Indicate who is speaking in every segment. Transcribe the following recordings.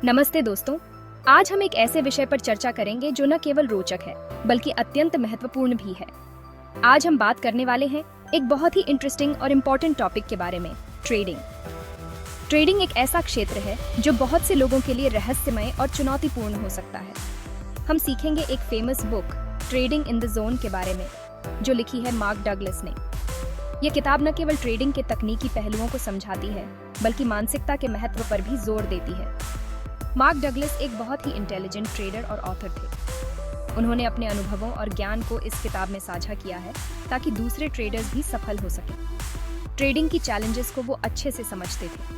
Speaker 1: नमस्ते दोस्तों, आज हम एक ऐसे विषय पर चर्चा करेंगे जो न केवल रोचक है बल्कि अत्यंत महत्वपूर्ण भी है। आज हम बात करने वाले हैं एक बहुत ही इंटरेस्टिंग और इम्पोर्टेंट टॉपिक के बारे में, ट्रेडिंग। ट्रेडिंग एक ऐसा क्षेत्र है जो बहुत से लोगों के लिए रहस्यमय और चुनौतीपूर्ण हो सकता है। हम सीखेंगे एक famous book trading in the zone के बारे में, जो लिखी है मार्क डगलस ने। यह किताब न केवल ट्रेडिंग के तकनीकी पहलुओं को समझाती है बल्कि मानसिकता के महत्व पर भी जोर देती है। मार्क डगलस एक बहुत ही इंटेलिजेंट ट्रेडर और ऑथर थे। उन्होंने अपने अनुभवों और ज्ञान को इस किताब में साझा किया है ताकि दूसरे ट्रेडर्स भी सफल हो सकें। ट्रेडिंग की चैलेंजेस को वो अच्छे से समझते थे।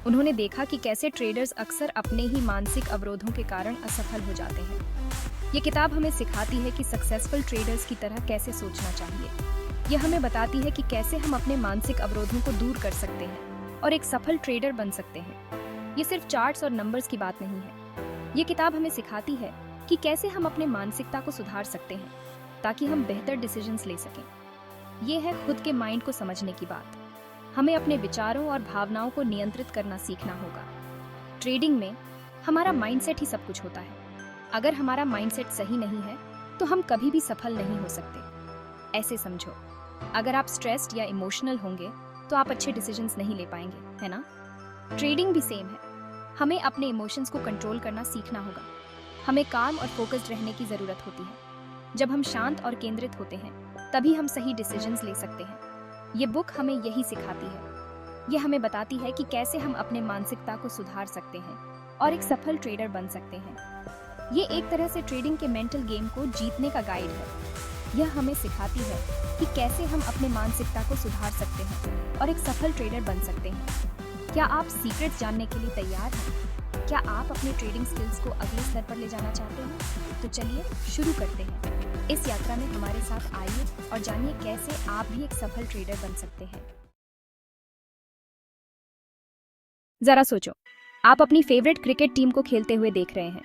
Speaker 1: उन्होंने देखा कि कैसे ट्रेडर्स अक्सर अपने ही मानसिक अवरोधों के कारण असफल हो जाते हैं। ये किताब हमें सिखाती है कि सक्सेसफुल ट्रेडर्स की तरह कैसे सोचना चाहिए। यह हमें बताती है कि कैसे हम अपने मानसिक अवरोधों को दूर कर सकते हैं और एक सफल ट्रेडर बन सकते हैं। ये सिर्फ चार्ट्स और नंबर्स की बात नहीं है। ये किताब हमें सिखाती है कि कैसे हम अपने मानसिकता को सुधार सकते हैं ताकि हम बेहतर डिसीजंस ले सकें। ये है खुद के माइंड को समझने की बात। हमें अपने विचारों और भावनाओं को नियंत्रित करना सीखना होगा। ट्रेडिंग में हमारा माइंडसेट ही सब कुछ होता है। अगर हमारा माइंडसेट सही नहीं है तो हम कभी भी सफल नहीं हो सकते। ऐसे समझो, अगर आप स्ट्रेस्ड या इमोशनल होंगे तो आप अच्छे डिसीजंस नहीं ले पाएंगे, है ना? ट्रेडिंग भी सेम है। हमें अपने इमोशंस को कंट्रोल करना सीखना होगा। हमें काम और फोकस्ड रहने की जरूरत होती है। जब हम शांत और केंद्रित होते हैं तभी हम सही डिसीजंस ले सकते हैं। ये बुक हमें यही सिखाती है। ये हमें बताती है कि कैसे हम अपने मानसिकता को सुधार सकते हैं और एक सफल ट्रेडर बन सकते हैं। ये एक तरह से ट्रेडिंग के मेंटल गेम को जीतने का गाइड है। यह हमें सिखाती है कि कैसे हम अपने मानसिकता को सुधार सकते हैं और एक सफल ट्रेडर बन सकते हैं। क्या आप सीक्रेट्स जानने के लिए तैयार हैं? क्या आप अपने ट्रेडिंग स्किल्स को अगले स्तर पर ले जाना चाहते हैं? तो चलिए शुरू करते हैं। इस यात्रा में हमारे साथ आइए और जानिए कैसे आप भी एक सफल ट्रेडर बन सकते हैं। जरा सोचो, आप अपनी फेवरेट क्रिकेट टीम को खेलते हुए देख रहे हैं।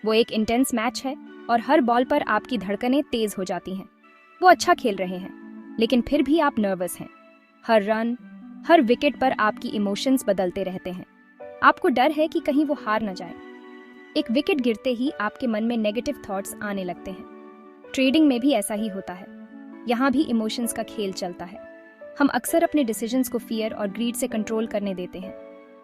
Speaker 1: वो एक इंटेंस मैच है और हर बॉल पर आपकी धड़कनें तेज हो जाती हैं। वो अच्छा खेल रहे हैं, लेकिन फिर भी आप नर्वस हैं। हर रन, हर विकेट पर आपकी इमोशंस बदलते रहते हैं। आपको डर है कि कहीं वो हार न जाए। एक विकेट गिरते ही आपके मन में नेगेटिव थॉट्स आने लगते हैं। ट्रेडिंग में भी ऐसा ही होता है। यहाँ भी इमोशंस का खेल चलता है। हम अक्सर अपने डिसीजंस को फियर और ग्रीड से कंट्रोल करने देते हैं।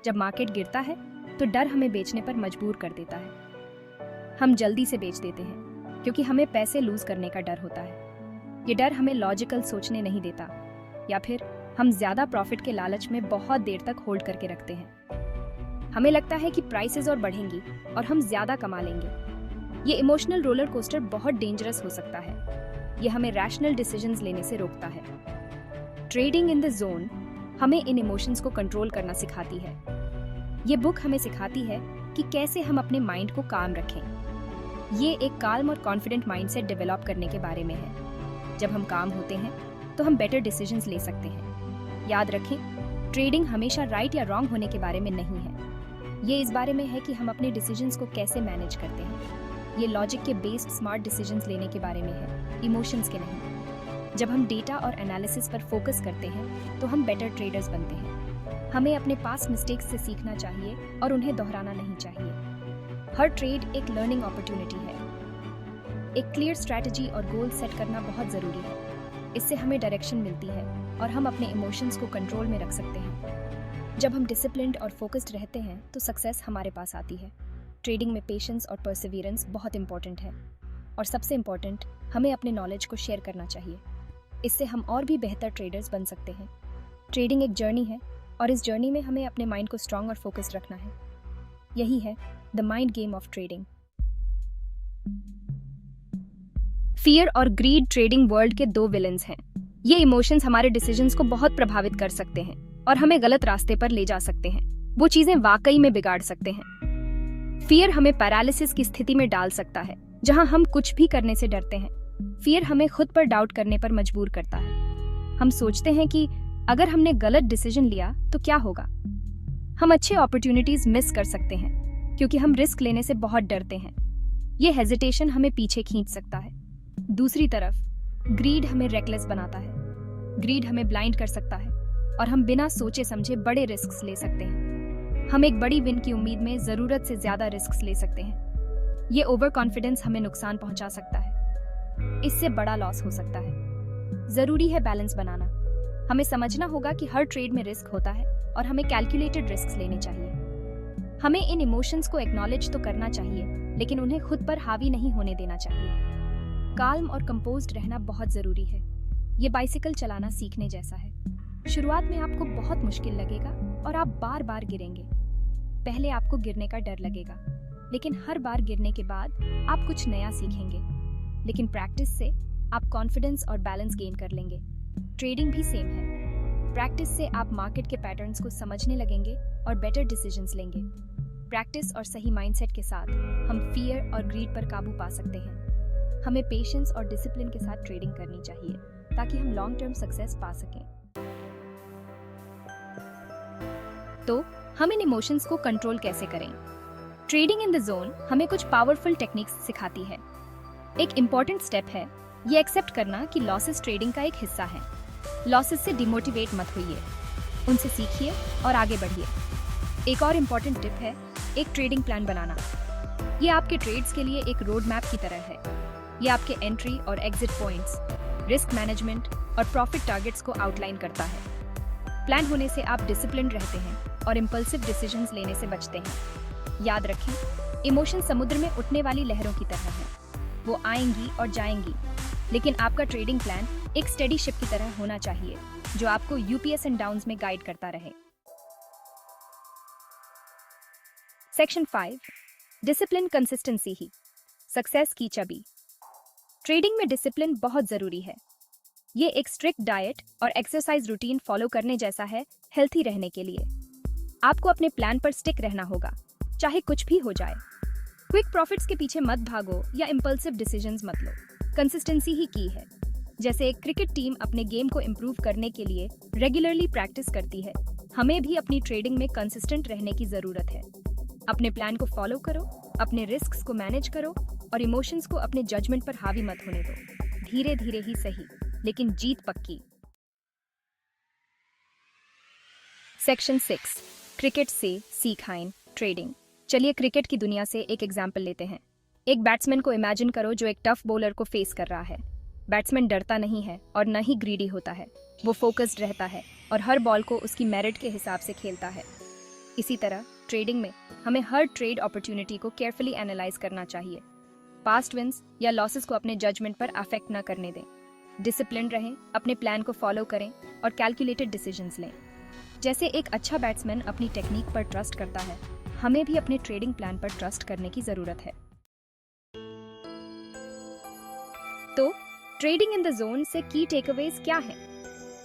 Speaker 1: जब मार्केट गिरता है तो डर हमें बेचने पर मजबूर कर देता है। हम जल्दी से बेच देते हैं क्योंकि हमें पैसे लूज करने का डर होता है। ये डर हमें लॉजिकल सोचने नहीं देता, या फिर हम ज्यादा प्रॉफिट के लालच में बहुत देर तक होल्ड करके रखते हैं। हमें लगता है कि प्राइसेस और बढ़ेंगी और हम ज्यादा कमा लेंगे। ये इमोशनल रोलर कोस्टर बहुत डेंजरस हो सकता है। ये हमें रैशनल डिसीजंस लेने से रोकता है। ट्रेडिंग इन द जोन हमें इन इमोशंस को कंट्रोल करना सिखाती है। ये बुक हमें सिखाती है कि कैसे हम अपने माइंड को काम रखें। ये एक काल्म और कॉन्फिडेंट माइंडसेट डेवलप करने के बारे में है। जब हम काम होते हैं तो हम बेटर डिसीजंस ले सकते हैं। याद रखें, ट्रेडिंग हमेशा राइट या रॉन्ग होने के बारे में नहीं है। ये इस बारे में है कि हम अपने डिसीजंस को कैसे मैनेज करते हैं। ये लॉजिक के बेस्ड स्मार्ट डिसीजंस लेने के बारे में है, इमोशंस के नहीं। जब हम डेटा और एनालिसिस पर फोकस करते हैं तो हम बेटर ट्रेडर्स बनते हैं। हमें अपने पास्ट मिस्टेक्स से सीखना चाहिए और उन्हें दोहराना नहीं चाहिए। हर ट्रेड एक लर्निंग अपॉर्चुनिटी है। एक क्लियर स्ट्रैटेजी और गोल सेट करना बहुत ज़रूरी है। इससे हमें डायरेक्शन मिलती है और हम अपने इमोशंस को कंट्रोल में रख सकते हैं। जब हम डिसिप्लिन्ड और फोकस्ड रहते हैं तो सक्सेस हमारे पास आती है। ट्रेडिंग में पेशेंस और परसिवियरेंस बहुत इंपॉर्टेंट है, और सबसे इम्पॉर्टेंट, हमें अपने नॉलेज को शेयर करना चाहिए। इससे हम और भी बेहतर ट्रेडर्स बन सकते हैं। ट्रेडिंग एक जर्नी है और इस जर्नी में हमें अपने माइंड को स्ट्रांग और फोकस्ड रखना है। यही है the mind game of trading. Fear और ग्रीड ट्रेडिंग वर्ल्ड के दो विलेंस हैं। ये इमोशंस हमारे डिसीजंस को बहुत प्रभावित कर सकते हैं और हमें गलत रास्ते पर ले जा सकते हैं। वो चीजें वाकई में बिगाड़ सकते हैं। फियर हमें पैरालिसिस की स्थिति में डाल सकता है, जहां हम कुछ भी करने से डरते हैं। फियर हमें खुद पर डाउट करने पर मजबूर करता है। हम सोचते हैं कि अगर हमने गलत डिसीजन लिया तो क्या होगा। हम अच्छे अपॉर्चुनिटीज मिस कर सकते हैं क्योंकि हम रिस्क लेने से बहुत डरते हैं। ये हेजिटेशन हमें पीछे खींच सकता है। दूसरी तरफ ग्रीड हमें रेकलेस बनाता है। ग्रीड हमें ब्लाइंड कर सकता है और हम बिना सोचे समझे बड़े रिस्क्स ले सकते हैं। हम एक बड़ी विन की उम्मीद में जरूरत से ज्यादा रिस्क ले सकते हैं। ये ओवर कॉन्फिडेंस हमें नुकसान पहुंचा सकता है, इससे बड़ा लॉस हो सकता है। जरूरी है बैलेंस बनाना। हमें समझना होगा कि हर ट्रेड में रिस्क होता है और हमें कैलकुलेटेड रिस्क लेने चाहिए। हमें इन इमोशंस को एक्नॉलेज तो करना चाहिए, लेकिन उन्हें खुद पर हावी नहीं होने देना चाहिए। काल्म और कंपोज्ड रहना बहुत जरूरी है। ये बाइसिकल चलाना सीखने जैसा है। शुरुआत में आपको बहुत मुश्किल लगेगा और आप बार बार गिरेंगे। पहले आपको गिरने का डर लगेगा, लेकिन हर बार गिरने के बाद आप कुछ नया सीखेंगे। लेकिन प्रैक्टिस से आप कॉन्फिडेंस और बैलेंस गेन कर लेंगे। ट्रेडिंग भी सेम है। प्रैक्टिस से आप मार्केट के पैटर्न्स को समझने लगेंगे और बेटर डिसीजंस लेंगे। प्रैक्टिस और सही माइंडसेट के साथ हम फियर और ग्रीड पर काबू पा सकते हैं। हमें पेशेंस और डिसिप्लिन के साथ ट्रेडिंग करनी चाहिए ताकि हम लॉन्ग टर्म सक्सेस पा सकें। तो हम इन इमोशंस को कंट्रोल कैसे करें? ट्रेडिंग इन द जोन हमें कुछ पावरफुल टेक्निक्स सिखाती है। एक इंपॉर्टेंट स्टेप है ये एक्सेप्ट करना कि लॉसेस ट्रेडिंग का एक हिस्सा है। लॉसेस से डिमोटिवेट मत होइए, उनसे सीखिए और आगे बढ़िए। एक और इम्पॉर्टेंट टिप है एक ट्रेडिंग प्लान बनाना। ये आपके ट्रेड्स के लिए एक रोड मैप की तरह है। ये आपके एंट्री और एग्जिट पॉइंट्स, रिस्क मैनेजमेंट और प्रॉफिट टारगेट्स को आउटलाइन करता है। प्लान होने से आप डिसिप्लिन्ड रहते हैं और इम्पल्सिव डिसीजंस लेने से बचते हैं। याद रखें, इमोशन समुद्र में उठने वाली लहरों की तरह है। वो आएंगी और जाएंगी, लेकिन आपका ट्रेडिंग प्लान एक स्टेडी शिप की तरह होना चाहिए जो आपको यूपीएस एंड डाउन्स में गाइड करता रहे। सेक्शन 5, डिसिप्लिन कंसिस्टेंसी ही सक्सेस की चाबी। ट्रेडिंग में डिसिप्लिन बहुत जरूरी है। ये एक स्ट्रिक्ट डाइट और एक्सरसाइज रूटीन फॉलो करने जैसा है हेल्थी रहने के लिए। आपको अपने प्लान पर स्टिक रहना होगा, चाहे कुछ भी हो जाए। क्विक प्रॉफिट्स के पीछे मत भागो या इम्पल्सिव डिसीजंस मत लो। कंसिस्टेंसी ही की है। जैसे एक क्रिकेट टीम अपने गेम को इम्प्रूव करने के लिए रेगुलरली प्रैक्टिस करती है, हमें भी अपनी ट्रेडिंग में कंसिस्टेंट रहने की जरूरत है। अपने प्लान को फॉलो करो, अपने रिस्क्स को मैनेज करो और इमोशंस को अपने जजमेंट पर हावी मत होने दो। धीरे धीरे ही सही, लेकिन जीत पक्की। सेक्शन 6, क्रिकेट से सीख हाइन ट्रेडिंग। चलिए क्रिकेट की दुनिया से एक एग्जाम्पल लेते हैं। एक बैट्समैन को इमेजिन करो जो एक टफ बॉलर को फेस कर रहा है। बैट्समैन डरता नहीं है और न ही ग्रीडी होता है। वो फोकस्ड रहता है और हर बॉल को उसकी मेरिट के हिसाब से खेलता है। इसी तरह ट्रेडिंग में हमें हर ट्रेड अपॉर्चुनिटी को केयरफुली एनालाइज करना चाहिए। पास्ट विंस या लॉसेस को अपने जजमेंट पर अफेक्ट न करने दें। डिसिप्लिन रहें, अपने प्लान को फॉलो करें और कैलकुलेटेड डिसीजंस लें। जैसे एक अच्छा बैट्समैन अपनी टेक्निक पर ट्रस्ट करता है, हमें भी अपने ट्रेडिंग प्लान पर ट्रस्ट करने की जरूरत है। तो ट्रेडिंग इन द जोन से की टेकअवेज क्या हैं?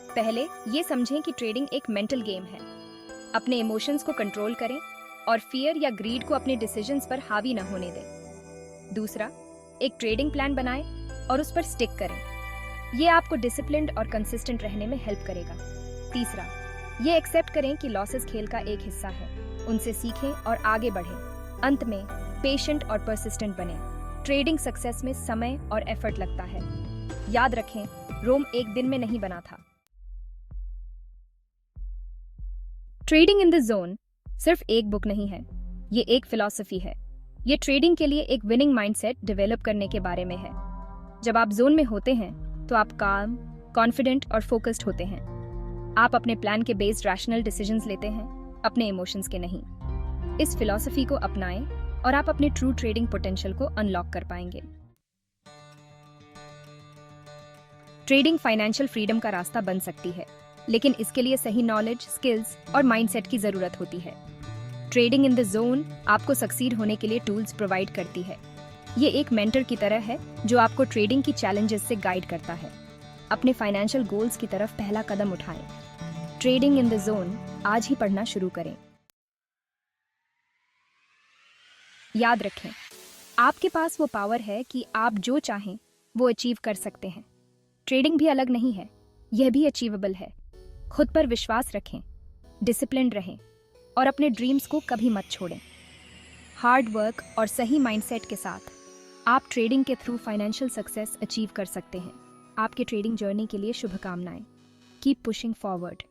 Speaker 1: पहले ये समझें कि ट्रेडिंग एक मेंटल गेम है। अपने इमोशंस को कंट्रोल करें और फियर या ग्रीड को अपने डिसीजंस पर हावी न होने दें। दूसरा, एक ट्रेडिंग प्लान बनाएं और उस पर स्टिक करें। ये आपको डिसिप्लिन्ड और कंसिस्टेंट रहने में हेल्प करेगा। तीसरा, ये एक्सेप्ट करें कि लॉसेस खेल का एक हिस्सा है, उनसे सीखें और आगे बढ़ें। अंत में पेशेंट और परसिस्टेंट बनें। ट्रेडिंग सक्सेस में समय और एफर्ट लगता है। याद रखें, रोम एक दिन में नहीं बना था। ट्रेडिंग इन द जोन सिर्फ एक बुक नहीं है, ये एक फिलॉसफी है। ये ट्रेडिंग के लिए एक विनिंग माइंडसेट डेवलप करने के बारे में है। जब आप जोन में होते हैं तो आप काम, कॉन्फिडेंट और फोकस्ड होते हैं। आप अपने प्लान के बेस्ड रैशनल डिसीजंस लेते हैं, अपने इमोशंस के नहीं। इस फिलॉसफी को अपनाएं और आप अपने ट्रू ट्रेडिंग पोटेंशियल को अनलॉक कर पाएंगे। ट्रेडिंग फाइनेंशियल फ्रीडम का रास्ता बन सकती है, लेकिन इसके लिए सही नॉलेज, स्किल्स और माइंडसेट की जरूरत होती है। ट्रेडिंग इन द जोन आपको सक्सीड होने के लिए टूल्स प्रोवाइड करती है। ये एक मेंटर की तरह है जो आपको ट्रेडिंग की चैलेंजेस से गाइड करता है। अपने फाइनेंशियल गोल्स की तरफ पहला कदम उठाएं। ट्रेडिंग इन द जोन आज ही पढ़ना शुरू करें। याद रखें, आपके पास वो पावर है कि आप जो चाहें वो अचीव कर सकते हैं। ट्रेडिंग भी अलग नहीं है, यह भी अचीवेबल है। खुद पर विश्वास रखें, डिसिप्लिन्ड रहें और अपने ड्रीम्स को कभी मत छोड़ें। हार्ड वर्क और सही माइंडसेट के साथ आप ट्रेडिंग के थ्रू फाइनेंशियल सक्सेस अचीव कर सकते हैं। आपके ट्रेडिंग जर्नी के लिए शुभकामनाएं। Keep pushing forward.